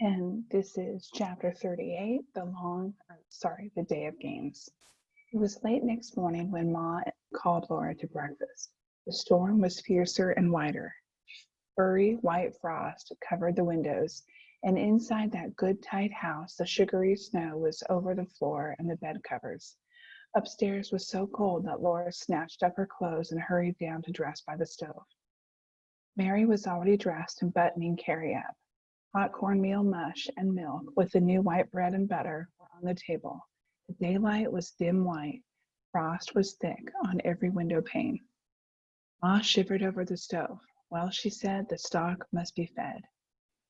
And this is chapter 38, the day of games. It was late next morning when Ma called Laura to breakfast. The storm was fiercer and wider. Furry white frost covered the windows, and inside that good tight house, the sugary snow was over the floor and the bed covers. Upstairs was so cold that Laura snatched up her clothes and hurried down to dress by the stove. Mary was already dressed and buttoning Carrie up. Hot cornmeal mush and milk with the new white bread and butter were on the table. The daylight was dim white. Frost was thick on every window pane. Ma shivered over the stove. Well, she said, the stock must be fed.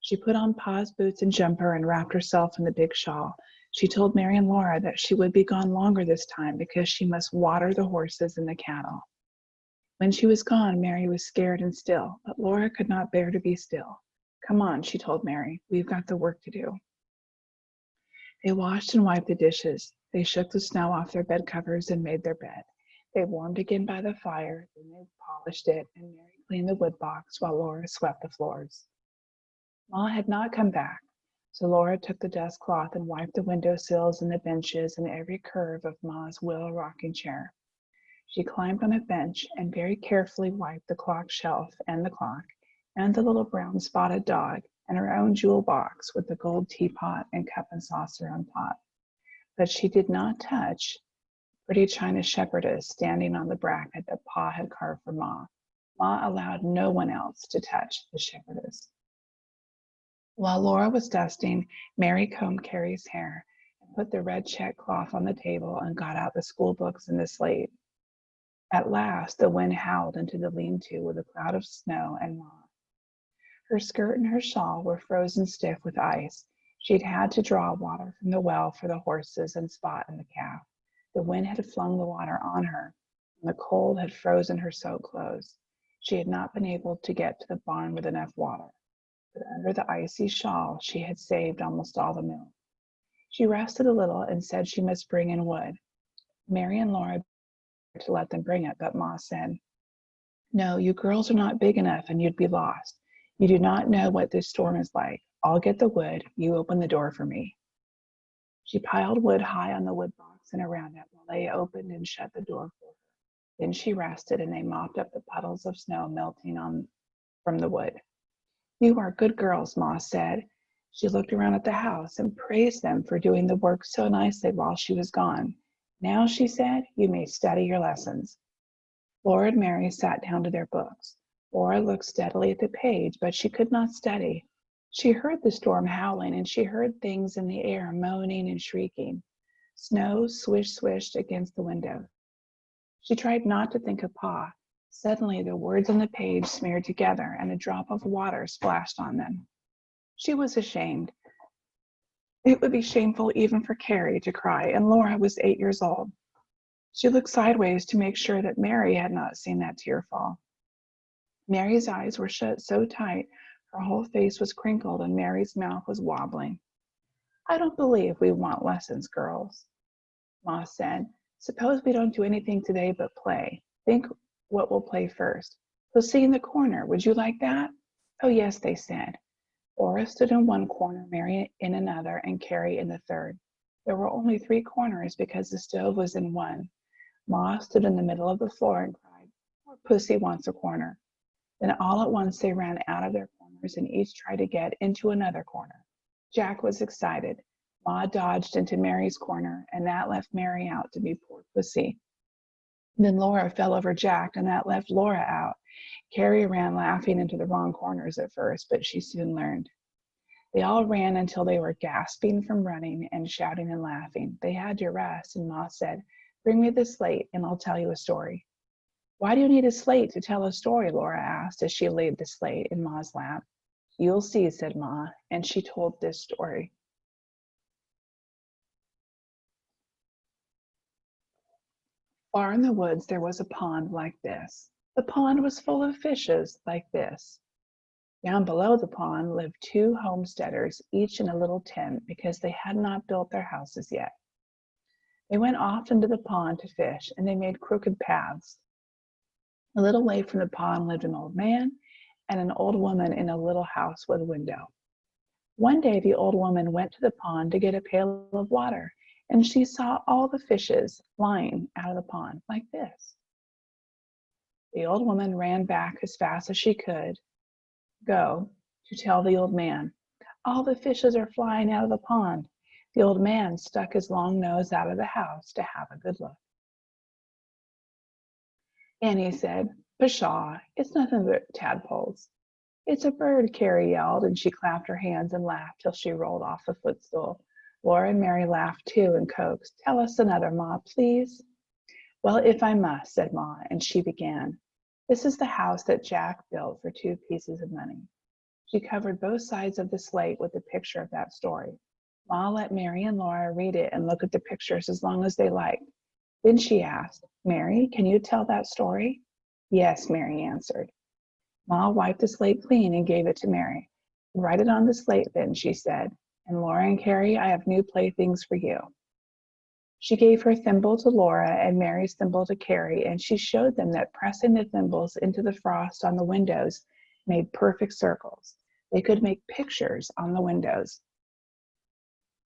She put on Pa's boots and jumper and wrapped herself in the big shawl. She told Mary and Laura that she would be gone longer this time because she must water the horses and the cattle. When she was gone, Mary was scared and still, but Laura could not bear to be still. Come on, she told Mary. We've got the work to do. They washed and wiped the dishes. They shook the snow off their bed covers and made their bed. They warmed again by the fire. Then they polished it, and Mary cleaned the wood box while Laura swept the floors. Ma had not come back, so Laura took the dust cloth and wiped the window sills and the benches and every curve of Ma's willow rocking chair. She climbed on a bench and very carefully wiped the clock shelf and the clock, and the little brown spotted dog, and her own jewel box with the gold teapot and cup and saucer on top. But she did not touch the pretty china shepherdess standing on the bracket that Pa had carved for Ma. Ma allowed no one else to touch the shepherdess. While Laura was dusting, Mary combed Carrie's hair and put the red check cloth on the table and got out the school books and the slate. At last, the wind howled into the lean-to with a cloud of snow and moss. Her skirt and her shawl were frozen stiff with ice. She'd had to draw water from the well for the horses and Spot and the calf. The wind had flung the water on her, and the cold had frozen her soaked clothes. She had not been able to get to the barn with enough water, but under the icy shawl she had saved almost all the milk. She rested a little and said she must bring in wood. Mary and Laura to let them bring it, but Ma said, "No, you girls are not big enough and you'd be lost. You do not know what this storm is like. I'll get the wood. You open the door for me." She piled wood high on the wood box and around it while they opened and shut the door for her. Then she rested and they mopped up the puddles of snow melting from the wood. "You are good girls," Ma said. She looked around at the house and praised them for doing the work so nicely while she was gone. "Now," she said, "you may study your lessons." Laura and Mary sat down to their books. Laura looked steadily at the page, but she could not study. She heard the storm howling, and she heard things in the air moaning and shrieking. Snow swished against the window. She tried not to think of Pa. Suddenly, the words on the page smeared together, and a drop of water splashed on them. She was ashamed. It would be shameful even for Carrie to cry, and Laura was 8 years old. She looked sideways to make sure that Mary had not seen that tear fall. Mary's eyes were shut so tight, her whole face was crinkled and Mary's mouth was wobbling. "I don't believe we want lessons, girls," Ma said. "Suppose we don't do anything today but play. Think what we'll play first. Pussy in the corner. Would you like that?" "Oh, yes," they said. Laura stood in one corner, Mary in another, and Carrie in the third. There were only 3 corners because the stove was in one. Ma stood in the middle of the floor and cried, "Poor Pussy wants a corner." Then all at once they ran out of their corners and each tried to get into another corner. Jack was excited. Ma dodged into Mary's corner, and that left Mary out to be poor Pussy. Then Laura fell over Jack, and that left Laura out. Carrie ran laughing into the wrong corners at first, but she soon learned. They all ran until they were gasping from running and shouting and laughing. They had to rest, and Ma said, "Bring me the slate, and I'll tell you a story." "Why do you need a slate to tell a story?" Laura asked as she laid the slate in Ma's lap. "You'll see," said Ma, and she told this story. Far in the woods there was a pond like this. The pond was full of fishes like this. Down below the pond lived 2 homesteaders, each in a little tent because they had not built their houses yet. They went off into the pond to fish, and they made crooked paths. A little way from the pond lived an old man and an old woman in a little house with a window. One day the old woman went to the pond to get a pail of water, and she saw all the fishes flying out of the pond like this. The old woman ran back as fast as she could go to tell the old man, "All the fishes are flying out of the pond." The old man stuck his long nose out of the house to have a good look. Annie said, "Pshaw, it's nothing but tadpoles." "It's a bird," Carrie yelled, and she clapped her hands and laughed till she rolled off the footstool. Laura and Mary laughed too and coaxed, "Tell us another, Ma, please." "Well, if I must," said Ma, and she began. "This is the house that Jack built for 2 pieces of money." She covered both sides of the slate with a picture of that story. Ma let Mary and Laura read it and look at the pictures as long as they liked. Then she asked, "Mary, can you tell that story?" "Yes," Mary answered. Ma wiped the slate clean and gave it to Mary. "Write it on the slate then," she said. "And Laura and Carrie, I have new playthings for you." She gave her thimble to Laura and Mary's thimble to Carrie, and she showed them that pressing the thimbles into the frost on the windows made perfect circles. They could make pictures on the windows.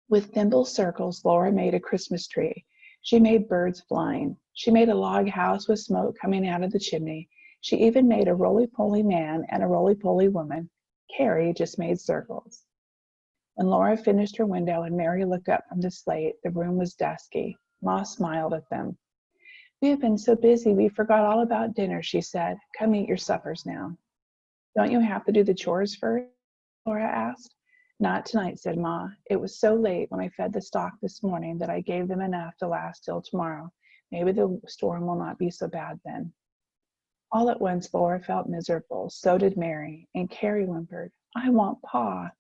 With thimble circles, Laura made a Christmas tree. She made birds flying. She made a log house with smoke coming out of the chimney. She even made a roly-poly man and a roly-poly woman. Carrie just made circles. When Laura finished her window and Mary looked up from the slate, the room was dusky. Ma smiled at them. "We have been so busy we forgot all about dinner," she said. "Come eat your suppers now." "Don't you have to do the chores first?" Laura asked. "Not tonight," said Ma. "It was so late when I fed the stock this morning that I gave them enough to last till tomorrow. Maybe the storm will not be so bad then." All at once Laura felt miserable. So did Mary, and Carrie whimpered, "I want Pa."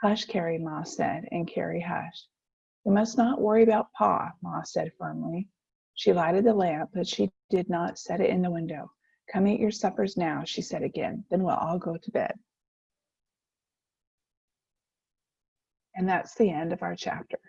"Hush, Carrie," Ma said, and Carrie hushed. "We must not worry about Pa," Ma said firmly. She lighted the lamp, but she did not set it in the window. "Come eat your suppers now," she said again. "Then we'll all go to bed." And that's the end of our chapter.